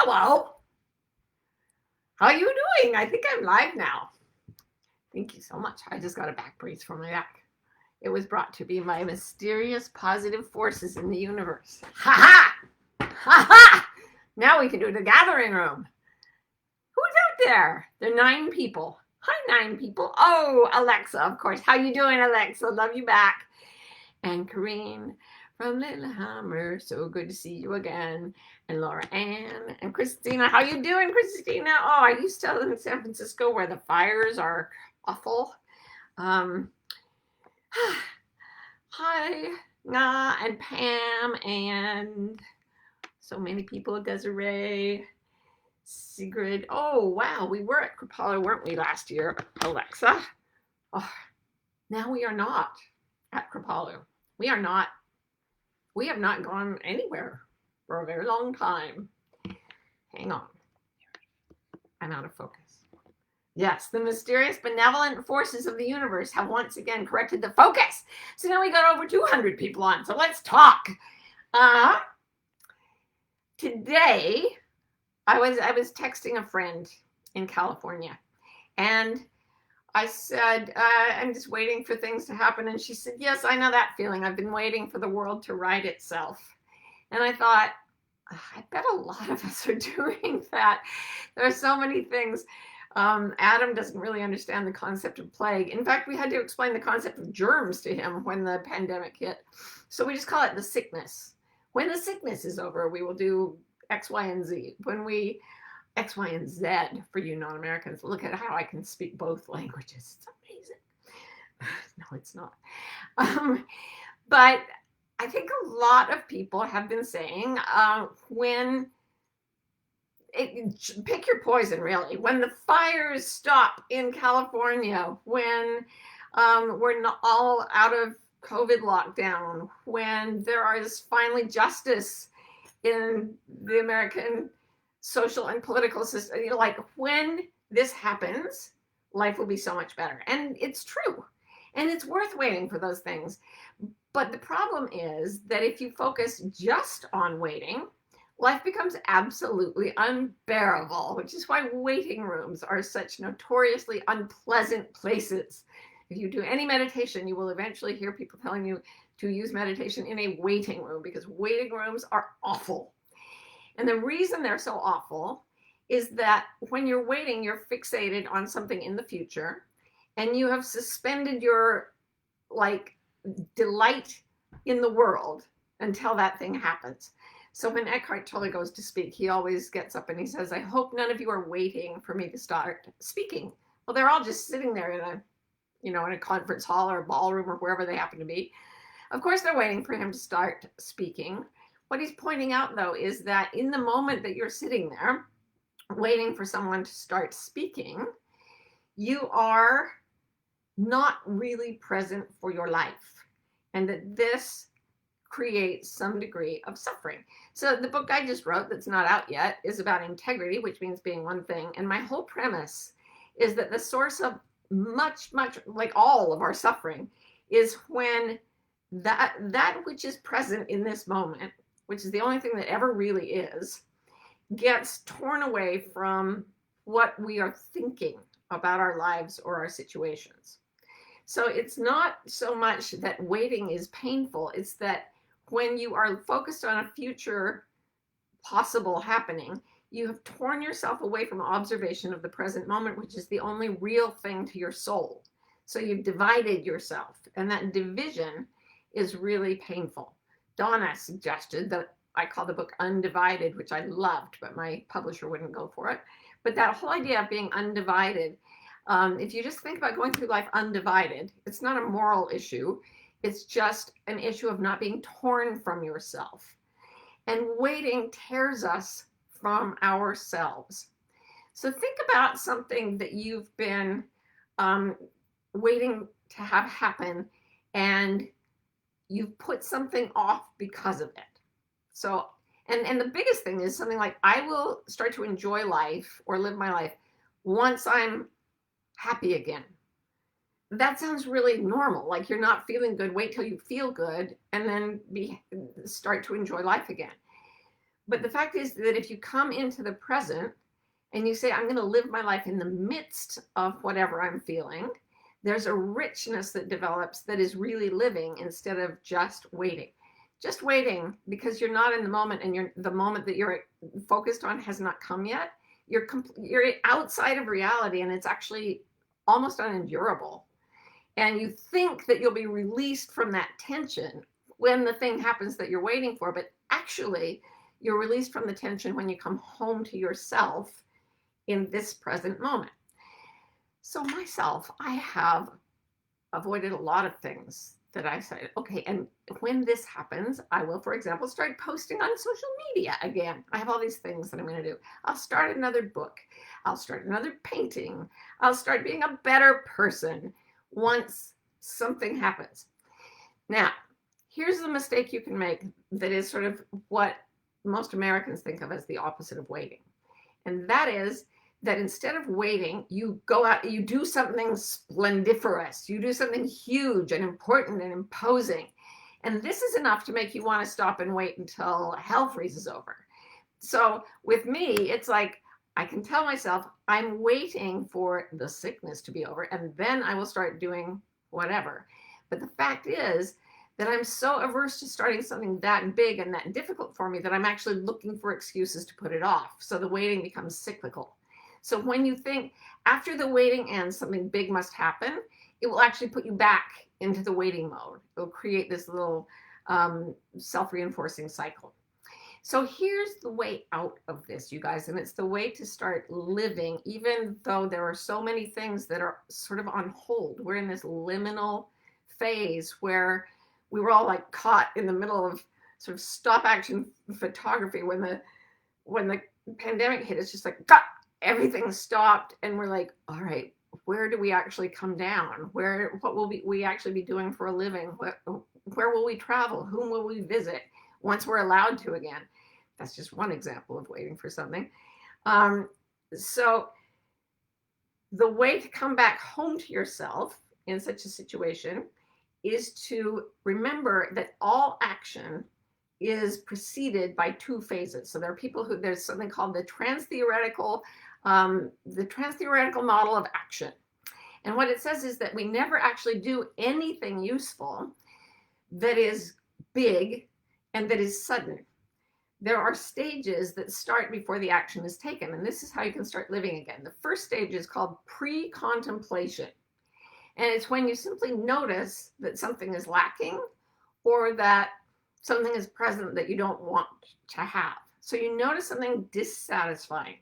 Hello. How are you doing? I think I'm live now. Thank you so much. I just got a back brace for my back. It was brought to me by mysterious positive forces in the universe. Ha ha! Ha ha! Now we can do the gathering room. Who's out there? There are 9 people. Hi, 9 people. Oh, Alexa, of course. How you doing, Alexa? Love you back. And Corrine from Lillehammer. So good to see you again. And Laura Ann and Christina. How you doing, Christina? Oh, I used to live in San Francisco where the fires are awful. Hi, Nga and Pam and so many people. Desiree, Sigrid. Oh, wow. We were at Kripalu, weren't we, last year, Alexa? Oh, now we are not at Kripalu. We have not gone anywhere for a very long time. Hang on. I'm out of focus. Yes, the mysterious benevolent forces of the universe have once again corrected the focus. So now we got over 200 people on. So let's talk. Today, I was texting a friend in California, and I said, I'm just waiting for things to happen. And she said, yes, I know that feeling. I've been waiting for the world to right itself. And I thought, I bet a lot of us are doing that. There are so many things. Adam doesn't really understand the concept of plague. In fact, we had to explain the concept of germs to him when the pandemic hit. So we just call it the sickness. When the sickness is over, we will do X, Y, and Z. X, Y, and Z for you non-Americans. Look at how I can speak both languages. It's amazing. No, it's not. But I think a lot of people have been saying pick your poison, really. When the fires stop in California, when we're not all out of COVID lockdown, when there is finally justice in the American social and political system, like when this happens, life will be so much better. And it's true. And it's worth waiting for those things. But the problem is that if you focus just on waiting, life becomes absolutely unbearable, which is why waiting rooms are such notoriously unpleasant places. If you do any meditation, you will eventually hear people telling you to use meditation in a waiting room, because waiting rooms are awful. And the reason they're so awful is that when you're waiting, you're fixated on something in the future, and you have suspended your delight in the world until that thing happens. So when Eckhart Tolle goes to speak, he always gets up and he says, I hope none of you are waiting for me to start speaking. Well, they're all just sitting there in a conference hall or a ballroom or wherever they happen to be. Of course, they're waiting for him to start speaking. What he's pointing out, though, is that in the moment that you're sitting there waiting for someone to start speaking, you are not really present for your life, and that this creates some degree of suffering. So the book I just wrote, that's not out yet, is about integrity, which means being one thing. And my whole premise is that the source of much, like all of our suffering, is when that which is present in this moment, which is the only thing that ever really is, gets torn away from what we are thinking about our lives or our situations. So it's not so much that waiting is painful, it's that when you are focused on a future possible happening, you have torn yourself away from observation of the present moment, which is the only real thing to your soul. So you've divided yourself, and that division is really painful. Donna suggested that I call the book Undivided, which I loved, but my publisher wouldn't go for it. But that whole idea of being undivided, if you just think about going through life undivided, it's not a moral issue. It's just an issue of not being torn from yourself. And waiting tears us from ourselves. So think about something that you've been waiting to have happen, and you've put something off because of it. So, and the biggest thing is something like, I will start to enjoy life or live my life once I'm happy again. That sounds really normal. Like, you're not feeling good, wait till you feel good, and then start to enjoy life again. But the fact is that if you come into the present and you say, I'm going to live my life in the midst of whatever I'm feeling, there's a richness that develops that is really living instead of just waiting. Just waiting because you're not in the moment, and the moment that you're focused on has not come yet. You're outside of reality, and it's actually almost unendurable. And you think that you'll be released from that tension when the thing happens that you're waiting for, but actually you're released from the tension when you come home to yourself in this present moment. So myself, I have avoided a lot of things that I said, okay, and when this happens, I will, for example, start posting on social media again. I have all these things that I'm going to do. I'll start another book. I'll start another painting. I'll start being a better person once something happens. Now, here's the mistake you can make that is sort of what most Americans think of as the opposite of waiting. And that is that instead of waiting, you go out, you do something splendiferous, you do something huge and important and imposing. And this is enough to make you want to stop and wait until hell freezes over. So with me, it's like, I can tell myself I'm waiting for the sickness to be over, and then I will start doing whatever. But the fact is that I'm so averse to starting something that big and that difficult for me that I'm actually looking for excuses to put it off. So the waiting becomes cyclical. So when you think after the waiting ends, something big must happen, it will actually put you back into the waiting mode. It will create this little self-reinforcing cycle. So here's the way out of this, you guys, and it's the way to start living, even though there are so many things that are sort of on hold. We're in this liminal phase where we were all like caught in the middle of sort of stop action photography when the pandemic hit. It's just like, everything stopped, and we're like, all right, where do we actually come down? What will we actually be doing for a living? Where will we travel? Whom will we visit once we're allowed to again? That's just one example of waiting for something. So the way to come back home to yourself in such a situation is to remember that all action is preceded by two phases. So there are people who, there's something called the trans-theoretical model of action. And what it says is that we never actually do anything useful that is big and that is sudden. There are stages that start before the action is taken, and this is how you can start living again. The first stage is called pre-contemplation, and it's when you simply notice that something is lacking or that something is present that you don't want to have. So you notice something dissatisfying.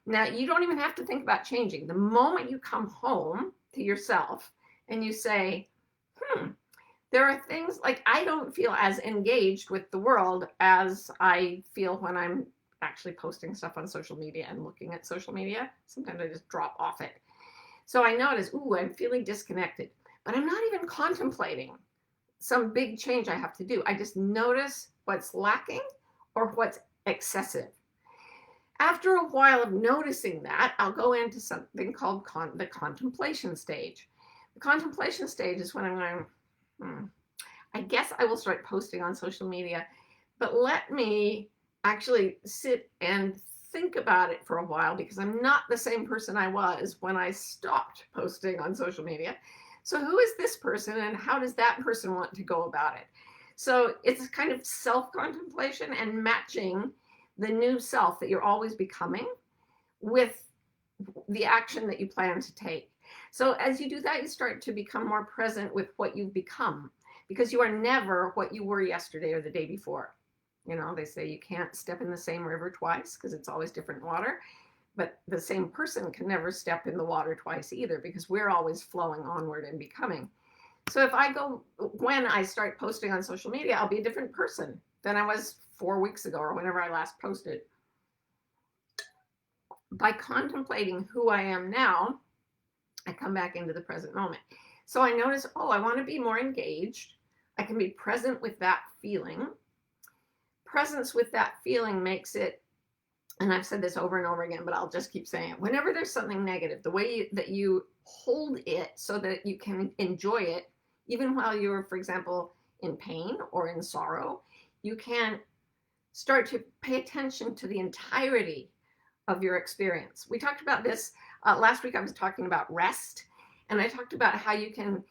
Now, you don't even have to think about changing. The moment you come home to yourself and you say, there are things like I don't feel as engaged with the world as I feel when I'm actually posting stuff on social media and looking at social media. Sometimes I just drop off it. So I notice, I'm feeling disconnected, but I'm not even contemplating some big change I have to do. I just notice what's lacking or what's excessive. After a while of noticing that, I'll go into something called the contemplation stage. The contemplation stage is when I'm going, I guess I will start posting on social media, but let me actually sit and think about it for a while, because I'm not the same person I was when I stopped posting on social media. So who is this person, and how does that person want to go about it? So it's kind of self-contemplation and matching the new self that you're always becoming with the action that you plan to take. So as you do that, you start to become more present with what you've become, because you are never what you were yesterday or the day before. You know, they say you can't step in the same river twice because it's always different water, but the same person can never step in the water twice either, because we're always flowing onward and becoming. So when I start posting on social media, I'll be a different person than I was 4 weeks ago or whenever I last posted. By contemplating who I am now, I come back into the present moment. So I notice, I want to be more engaged. I can be present with that feeling. Presence with that feeling makes it, and I've said this over and over again, but I'll just keep saying it. Whenever there's something negative, the way that you hold it so that you can enjoy it, even while you're, for example, in pain or in sorrow, you can start to pay attention to the entirety of your experience. We talked about this last week. I was talking about rest, and I talked about how you can,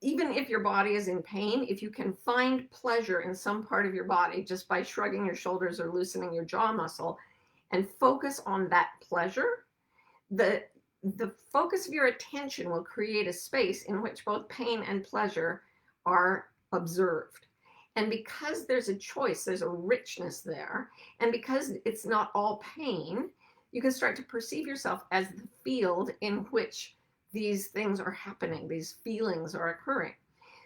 even if your body is in pain, if you can find pleasure in some part of your body just by shrugging your shoulders or loosening your jaw muscle and focus on that pleasure, the focus of your attention will create a space in which both pain and pleasure are observed. And because there's a choice, there's a richness there, and because it's not all pain, you can start to perceive yourself as the field in which these things are happening, these feelings are occurring.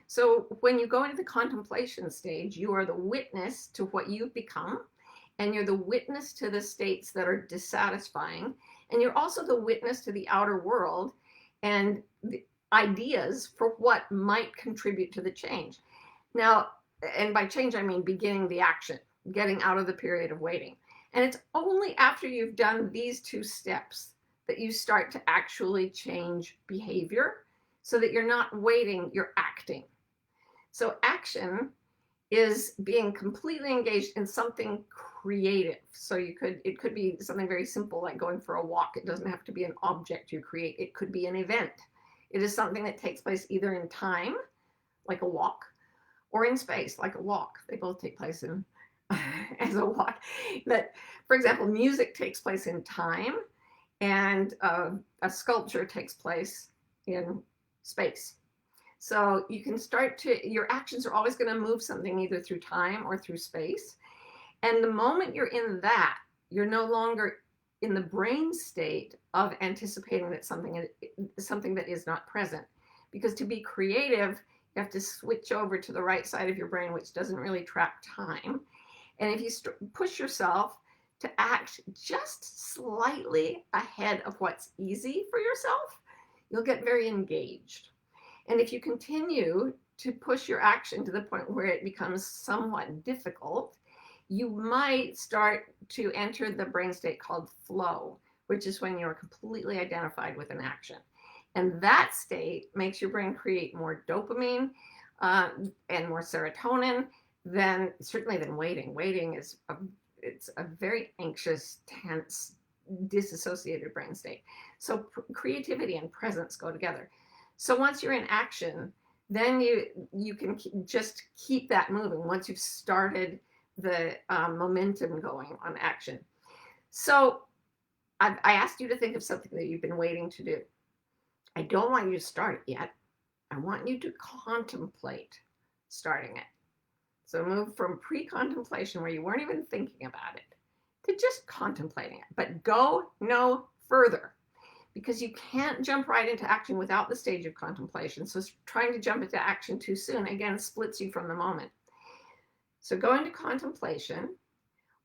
So when you go into the contemplation stage, you are the witness to what you've become, and you're the witness to the states that are dissatisfying, and you're also the witness to the outer world and the ideas for what might contribute to the change. Now, and by change, I mean beginning the action, getting out of the period of waiting. And it's only after you've done these two steps that you start to actually change behavior, so that you're not waiting, you're acting. So action is being completely engaged in something creative. So it could be something very simple like going for a walk. It doesn't have to be an object you create. It could be an event. It is something that takes place either in time, like a walk, or in space, like a walk. They both take place in as a walk. But for example, music takes place in time, and a sculpture takes place in space. So you can start to, your actions are always going to move something either through time or through space. And the moment you're in that, you're no longer in the brain state of anticipating that something that is not present. Because to be creative, you have to switch over to the right side of your brain, which doesn't really track time. And if you push yourself to act just slightly ahead of what's easy for yourself, you'll get very engaged. And if you continue to push your action to the point where it becomes somewhat difficult, you might start to enter the brain state called flow, which is when you're completely identified with an action. And that state makes your brain create more dopamine and more serotonin than waiting. Waiting is it's a very anxious, tense, disassociated brain state. So creativity and presence go together. So once you're in action, then you can just keep that moving once you've started the momentum going on action. So I asked you to think of something that you've been waiting to do. I don't want you to start it yet. I want you to contemplate starting it. So move from pre-contemplation, where you weren't even thinking about it, to just contemplating it. But go no further, because you can't jump right into action without the stage of contemplation. So trying to jump into action too soon, again, splits you from the moment. So go into contemplation,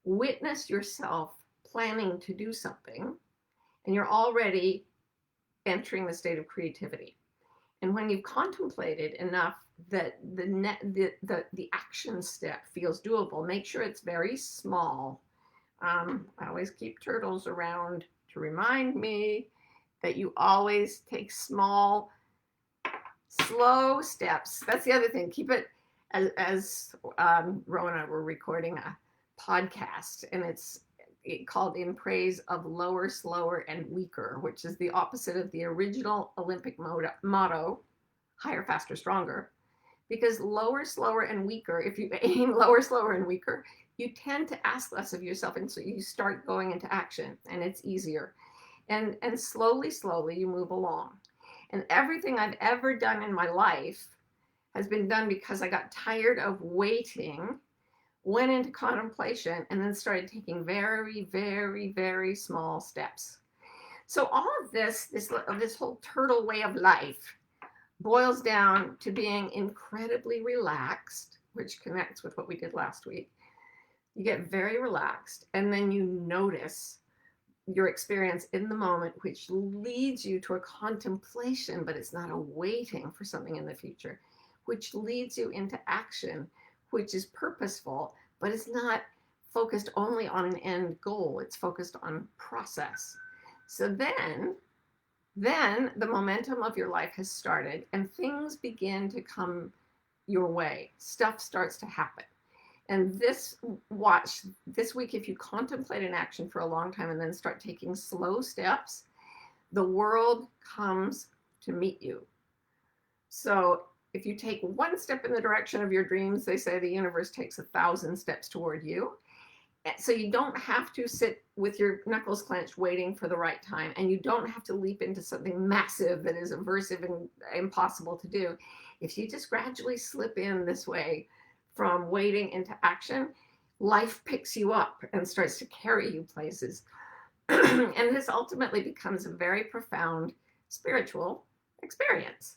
witness yourself planning to do something, and you're already entering the state of creativity. And when you've contemplated enough that the action step feels doable, make sure it's very small. I always keep turtles around to remind me that you always take small, slow steps. That's the other thing. Keep it, as Ro and I were recording a podcast, and it's called In Praise of Lower, Slower, and Weaker, which is the opposite of the original Olympic motto, higher, faster, stronger. Because lower, slower, and weaker, if you aim lower, slower, and weaker, you tend to ask less of yourself, and so you start going into action, and it's easier. And slowly, slowly, you move along. And everything I've ever done in my life has been done because I got tired of waiting, went into contemplation, and then started taking very, very, very small steps. So all of this whole turtle way of life boils down to being incredibly relaxed, which connects with what we did last week. You get very relaxed, and then you notice your experience in the moment, which leads you to a contemplation, but it's not a waiting for something in the future, which leads you into action, which is purposeful, but it's not focused only on an end goal. It's focused on process. So then the momentum of your life has started, and things begin to come your way. Stuff starts to happen. And watch this week, if you contemplate an action for a long time and then start taking slow steps, the world comes to meet you. So if you take one step in the direction of your dreams, they say the universe takes 1,000 steps toward you. So you don't have to sit with your knuckles clenched waiting for the right time, and you don't have to leap into something massive that is aversive and impossible to do. If you just gradually slip in this way from waiting into action, life picks you up and starts to carry you places. And this ultimately becomes a very profound spiritual experience.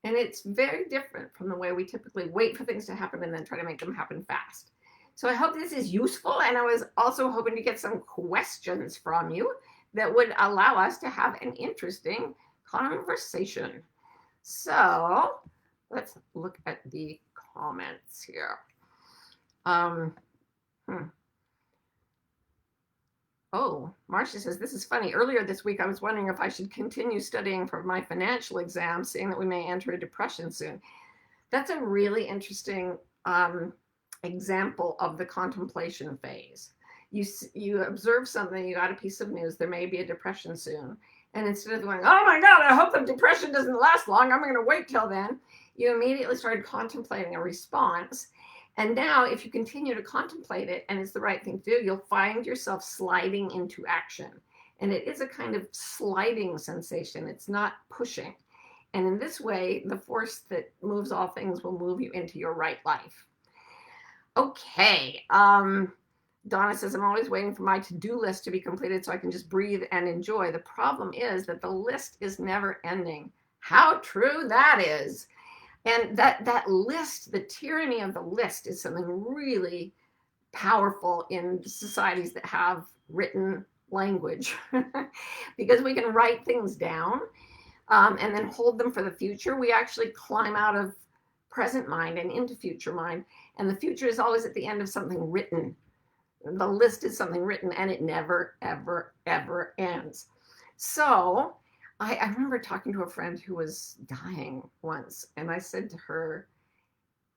And it's very different from the way we typically wait for things to happen and then try to make them happen fast. So I hope this is useful, and I was also hoping to get some questions from you that would allow us to have an interesting conversation. So let's look at the comments here. Oh, Marcia says, this is funny. Earlier this week, I was wondering if I should continue studying for my financial exam, seeing that we may enter a depression soon. That's a really interesting example of the contemplation phase. You observe something, you got a piece of news, there may be a depression soon. And instead of going, oh my God, I hope the depression doesn't last long, I'm going to wait till then, you immediately started contemplating a response. And now if you continue to contemplate it and it's the right thing to do, you'll find yourself sliding into action. And it is a kind of sliding sensation. It's not pushing. And in this way, the force that moves all things will move you into your right life. Okay. Donna says, I'm always waiting for my to-do list to be completed so I can just breathe and enjoy. The problem is that the list is never ending. How true that is. And that list, the tyranny of the list, is something really powerful in societies that have written language because we can write things down and then hold them for the future. We actually climb out of present mind and into future mind, and the future is always at the end of something written. The list is something written, and it never, ever, ever ends. So I remember talking to a friend who was dying once, and I said to her,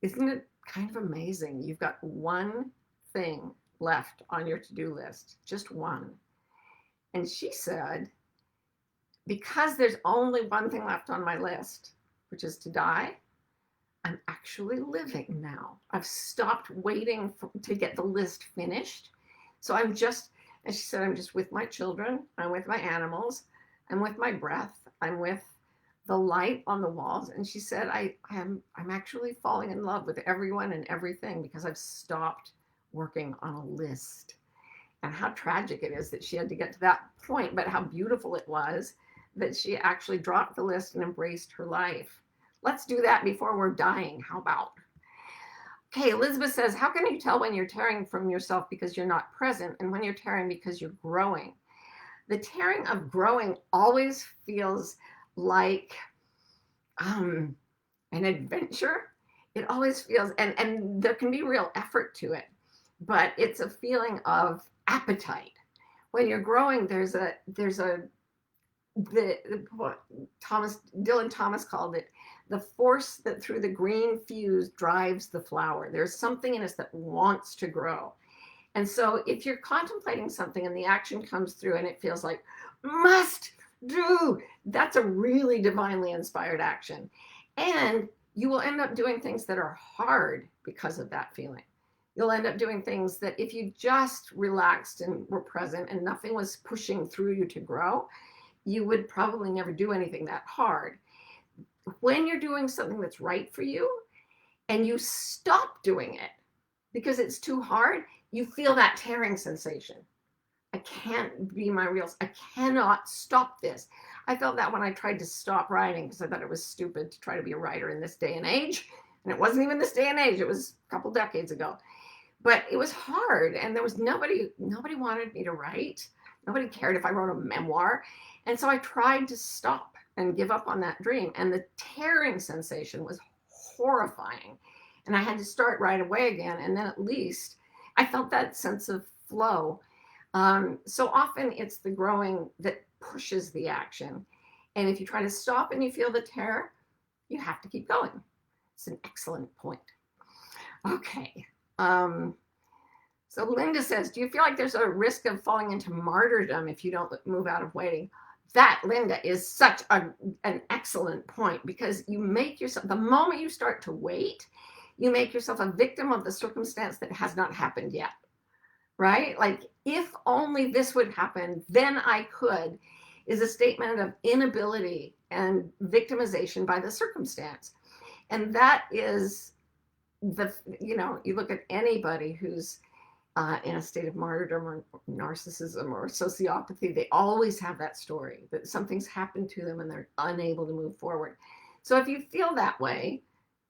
isn't it kind of amazing? You've got one thing left on your to-do list, just one. And she said, because there's only one thing left on my list, which is to die, I'm actually living now. I've stopped waiting to get the list finished. So I'm just, as she said, I'm just with my children, I'm with my animals, I'm with my breath, I'm with the light on the walls. And she said, I'm actually falling in love with everyone and everything because I've stopped working on a list. And how tragic it is that she had to get to that point, but how beautiful it was that she actually dropped the list and embraced her life. Let's do that before we're dying. How about? Okay, Elizabeth says, how can you tell when you're tearing from yourself because you're not present and when you're tearing because you're growing? The tearing of growing always feels like an adventure. It always feels, and there can be real effort to it, but it's a feeling of appetite. When you're growing, there's what Dylan Thomas called it, the force that through the green fuse drives the flower. There's something in us that wants to grow. And so if you're contemplating something and the action comes through and it feels like must do, that's a really divinely inspired action. And you will end up doing things that are hard because of that feeling. You'll end up doing things that if you just relaxed and were present and nothing was pushing through you to grow, you would probably never do anything that hard. When you're doing something that's right for you and you stop doing it because it's too hard, you feel that tearing sensation. I can't be my real, I cannot stop this. I felt that when I tried to stop writing because I thought it was stupid to try to be a writer in this day and age. And it wasn't even this day and age, it was a couple decades ago. But it was hard, and there was nobody wanted me to write. Nobody cared if I wrote a memoir. And so I tried to stop and give up on that dream. And the tearing sensation was horrifying. And I had to start right away again. And then at least I felt that sense of flow. So often it's the growing that pushes the action. And if you try to stop and you feel the terror, you have to keep going. It's an excellent point. Okay. Um, so Linda says, do you feel like there's a risk of falling into martyrdom if you don't move out of waiting? That, Linda, is such an excellent point, because you make yourself, the moment you start to wait, you make yourself a victim of the circumstance that has not happened yet, right? Like, if only this would happen, then I could, is a statement of inability and victimization by the circumstance. And that is you look at anybody who's in a state of martyrdom or narcissism or sociopathy, they always have that story that something's happened to them and they're unable to move forward. So if you feel that way,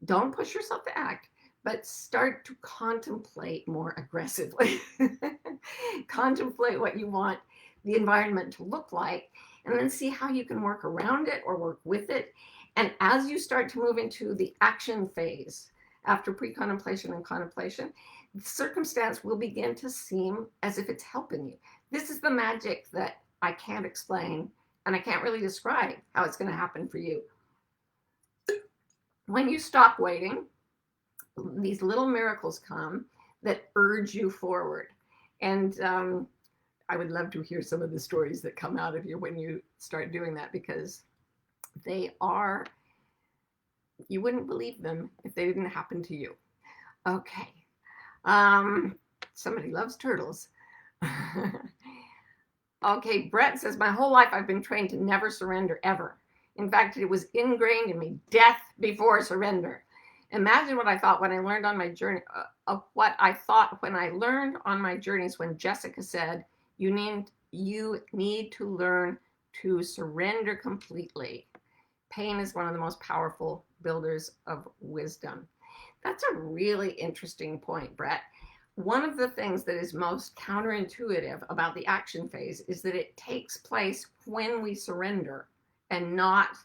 don't push yourself to act, but start to contemplate more aggressively. Contemplate what you want the environment to look like, and then see how you can work around it or work with it. And as you start to move into the action phase after pre-contemplation and contemplation, the circumstance will begin to seem as if it's helping you. This is the magic that I can't explain, and I can't really describe how it's going to happen for you. When you stop waiting, these little miracles come that urge you forward. And I would love to hear some of the stories that come out of you when you start doing that, because they are, you wouldn't believe them if they didn't happen to you. Okay. Somebody loves turtles. Okay, Brett says, my whole life I've been trained to never surrender ever. In fact, it was ingrained in me, death before surrender. Imagine what I thought when I learned on my journey, what I thought when I learned on my journeys when Jessica said, you need to learn to surrender completely. Pain is one of the most powerful builders of wisdom. That's a really interesting point, Brett. One of the things that is most counterintuitive about the action phase is that it takes place when we surrender, and not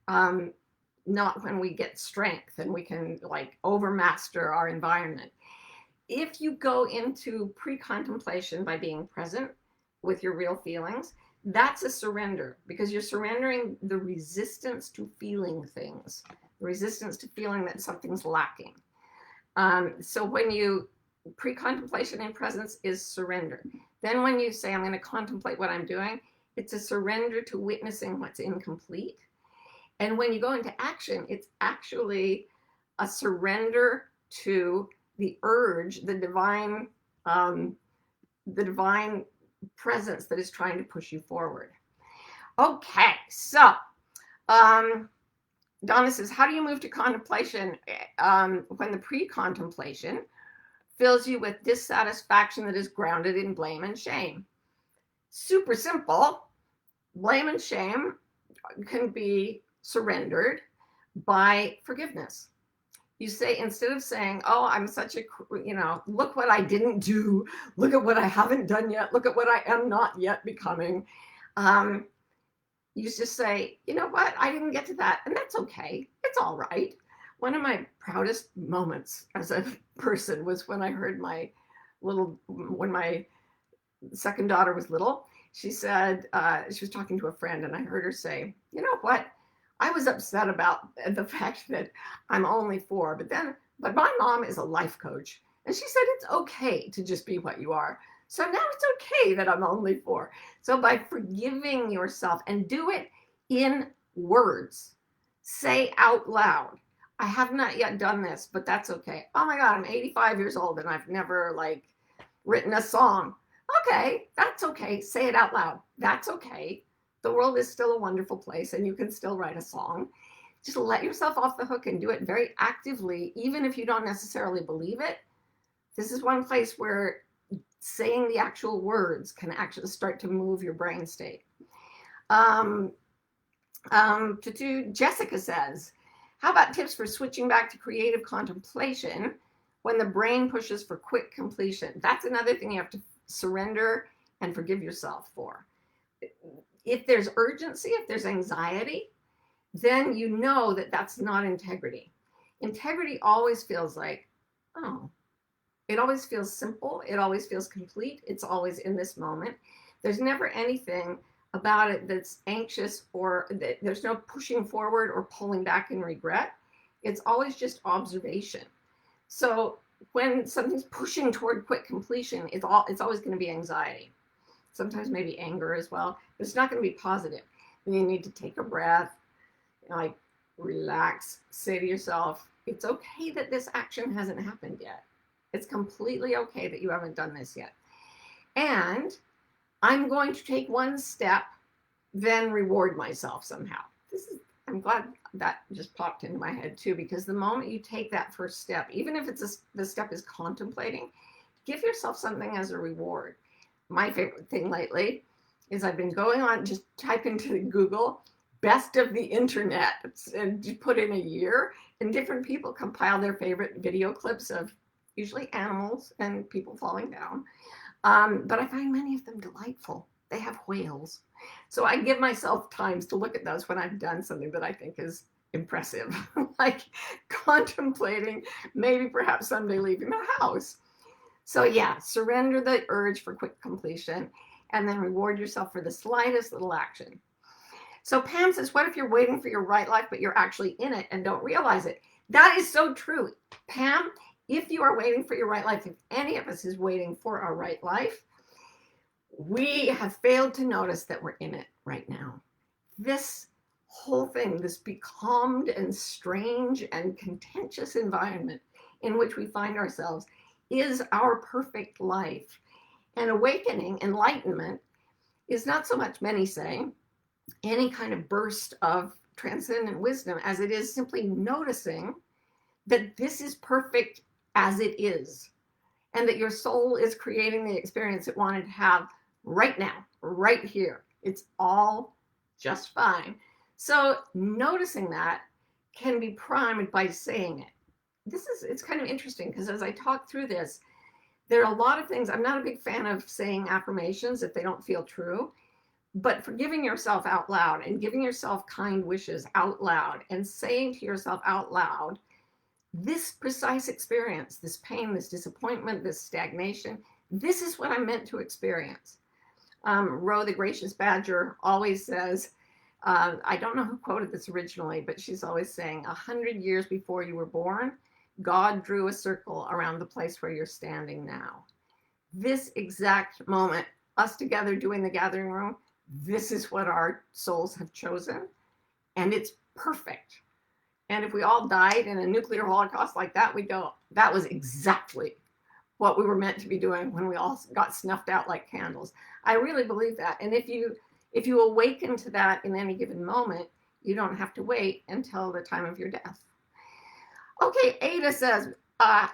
when we get strength and we can overmaster our environment. If you go into pre-contemplation by being present with your real feelings, that's a surrender, because you're surrendering the resistance to feeling things, the resistance to feeling that something's lacking. So when you, pre-contemplation in presence is surrender. Then when you say, I'm going to contemplate what I'm doing, it's a surrender to witnessing what's incomplete. And when you go into action, it's actually a surrender to the urge, the divine presence that is trying to push you forward. Okay, so Donna says, how do you move to contemplation when the pre-contemplation fills you with dissatisfaction that is grounded in blame and shame? Super simple. Blame and shame can be surrendered by forgiveness. You say, instead of saying, oh, I'm such a, look what I didn't do, look at what I haven't done yet, look at what I am not yet becoming. You just say, you know what, I didn't get to that, and that's okay. It's all right. One of my proudest moments as a person was when I heard when my second daughter was little, she said, she was talking to a friend, and I heard her say, you know what, I was upset about the fact that I'm only 4, but my mom is a life coach, and she said it's okay to just be what you are. So now it's okay that I'm only 4. So by forgiving yourself, and do it in words, say out loud, I have not yet done this, but that's okay. Oh my God, I'm 85 years old and I've never written a song. Okay, that's okay. Say it out loud. That's okay. The world is still a wonderful place and you can still write a song. Just let yourself off the hook and do it very actively, even if you don't necessarily believe it. This is one place where saying the actual words can actually start to move your brain state. Jessica says, how about tips for switching back to creative contemplation when the brain pushes for quick completion? That's another thing you have to surrender and forgive yourself for. If there's urgency, if there's anxiety, then you know that that's not integrity. Integrity always feels like, oh, it always feels simple. It always feels complete. It's always in this moment. There's never anything about it that's anxious, or that there's no pushing forward or pulling back in regret. It's always just observation. So when something's pushing toward quick completion, it's always going to be anxiety. Sometimes maybe anger as well, but it's not going to be positive. And you need to take a breath, like relax, say to yourself, it's okay that this action hasn't happened yet. It's completely okay that you haven't done this yet. And I'm going to take one step, then reward myself somehow. I'm glad that just popped into my head too, because the moment you take that first step, even if the step is contemplating, give yourself something as a reward. My favorite thing lately is I've been going on, just type into Google, best of the internet, and you put in a year, and different people compile their favorite video clips of usually animals and people falling down. But I find many of them delightful. They have whales. So I give myself times to look at those when I've done something that I think is impressive, like contemplating, maybe perhaps someday leaving the house. So yeah, surrender the urge for quick completion and then reward yourself for the slightest little action. So Pam says, what if you're waiting for your right life, but you're actually in it and don't realize it? That is so true. Pam, if you are waiting for your right life, if any of us is waiting for our right life, we have failed to notice that we're in it right now. This whole thing, this becalmed and strange and contentious environment in which we find ourselves, is our perfect life. And awakening, enlightenment, is not so much, many say, any kind of burst of transcendent wisdom as it is simply noticing that this is perfect as it is, and that your soul is creating the experience it wanted to have right now, right here. It's all just fine. So noticing that can be primed by saying it. It's kind of interesting because as I talk through this, there are a lot of things. I'm not a big fan of saying affirmations if they don't feel true, but forgiving yourself out loud and giving yourself kind wishes out loud and saying to yourself out loud, this precise experience, this pain, this disappointment, this stagnation, this is what I'm meant to experience. Ro the Gracious Badger always says, I don't know who quoted this originally, but she's always saying, 100 years before you were born, God drew a circle around the place where you're standing now. This exact moment, us together doing the gathering room, this is what our souls have chosen, and it's perfect. And if we all died in a nuclear holocaust like that, we go, that was exactly what we were meant to be doing when we all got snuffed out like candles. I really believe that. And if you awaken to that in any given moment, you don't have to wait until the time of your death. Okay, Ada says,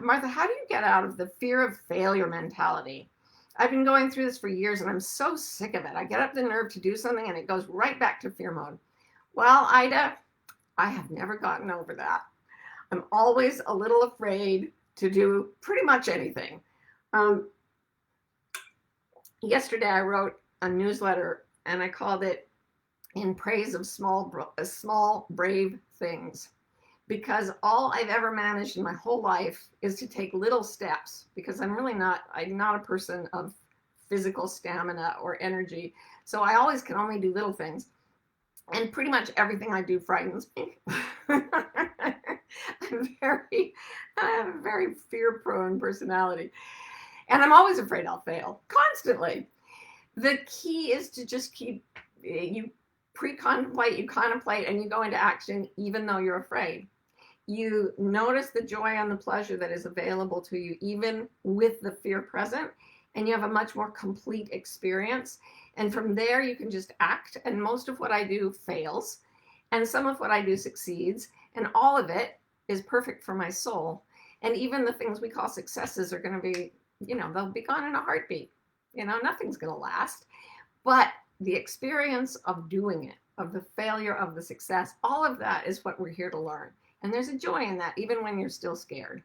Martha, how do you get out of the fear of failure mentality? I've been going through this for years and I'm so sick of it. I get up the nerve to do something and it goes right back to fear mode. Well, Ida, I have never gotten over that. I'm always a little afraid to do pretty much anything. Yesterday I wrote a newsletter and I called it In Praise of Small Brave Things, because all I've ever managed in my whole life is to take little steps, because I'm not a person of physical stamina or energy. So I always can only do little things. And pretty much everything I do frightens me. I have a very fear-prone personality. And I'm always afraid I'll fail, constantly. The key is to just you pre-contemplate, you contemplate, and you go into action even though you're afraid. You notice the joy and the pleasure that is available to you, even with the fear present, and you have a much more complete experience. And from there, you can just act. And most of what I do fails, and some of what I do succeeds, and all of it is perfect for my soul. And even the things we call successes are going to be, they'll be gone in a heartbeat. Nothing's going to last. But the experience of doing it, of the failure, of the success, all of that is what we're here to learn. And there's a joy in that, even when you're still scared.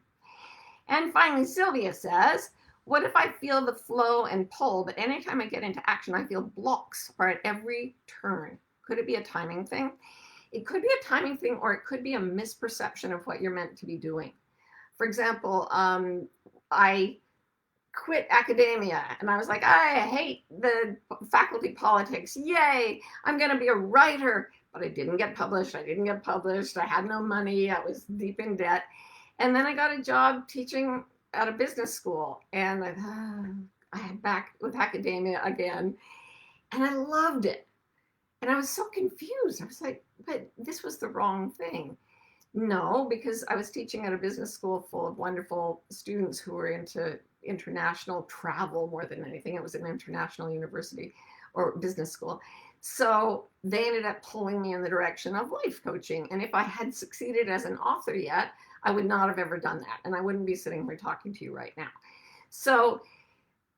And finally, Sylvia says, what if I feel the flow and pull, but anytime I get into action, I feel blocks or at every turn? Could it be a timing thing? It could be a timing thing, or it could be a misperception of what you're meant to be doing. For example, I quit academia and I was like, I hate the faculty politics. Yay, I'm going to be a writer. But I didn't get published. I had no money. I was deep in debt. And then I got a job teaching at a business school, and I'm back with academia again, and I loved it. And I was so confused. I was like, but this was the wrong thing. No, because I was teaching at a business school full of wonderful students who were into international travel more than anything. It was an international university or business school. So they ended up pulling me in the direction of life coaching. And if I had succeeded as an author yet, I would not have ever done that. And I wouldn't be sitting here talking to you right now. So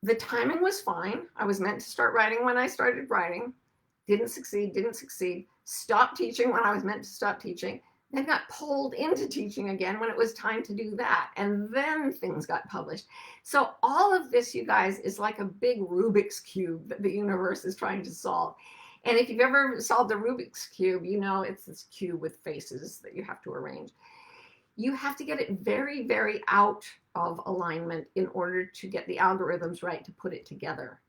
the timing was fine. I was meant to start writing when I started writing. Didn't succeed. Stopped teaching when I was meant to stop teaching. Then got pulled into teaching again when it was time to do that. And then things got published. So all of this, you guys, is like a big Rubik's Cube that the universe is trying to solve. And if you've ever solved a Rubik's Cube, you know it's this cube with faces that you have to arrange. You have to get it very, very out of alignment in order to get the algorithms right to put it together.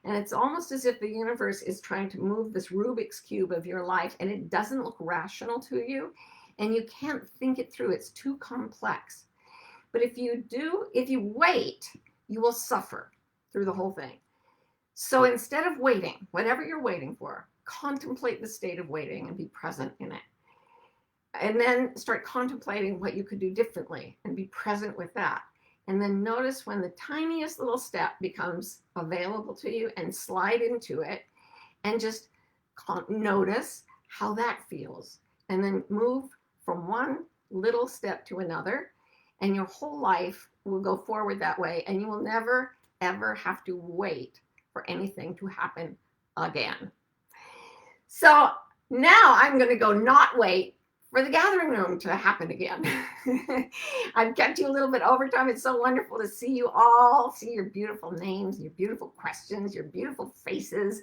And it's almost as if the universe is trying to move this Rubik's Cube of your life, and it doesn't look rational to you, and you can't think it through. It's too complex. But if you wait, you will suffer through the whole thing. So instead of waiting, whatever you're waiting for, contemplate the state of waiting and be present in it. And then start contemplating what you could do differently and be present with that. And then notice when the tiniest little step becomes available to you, and slide into it, and just notice how that feels. And then move from one little step to another, and your whole life will go forward that way. And you will never, ever have to wait for anything to happen again. So now I'm going to go not wait for the gathering room to happen again. I've kept you a little bit over time. It's so wonderful to see you all, see your beautiful names, your beautiful questions, your beautiful faces.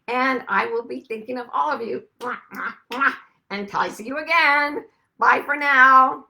And I will be thinking of all of you. Until I see you again. Bye for now.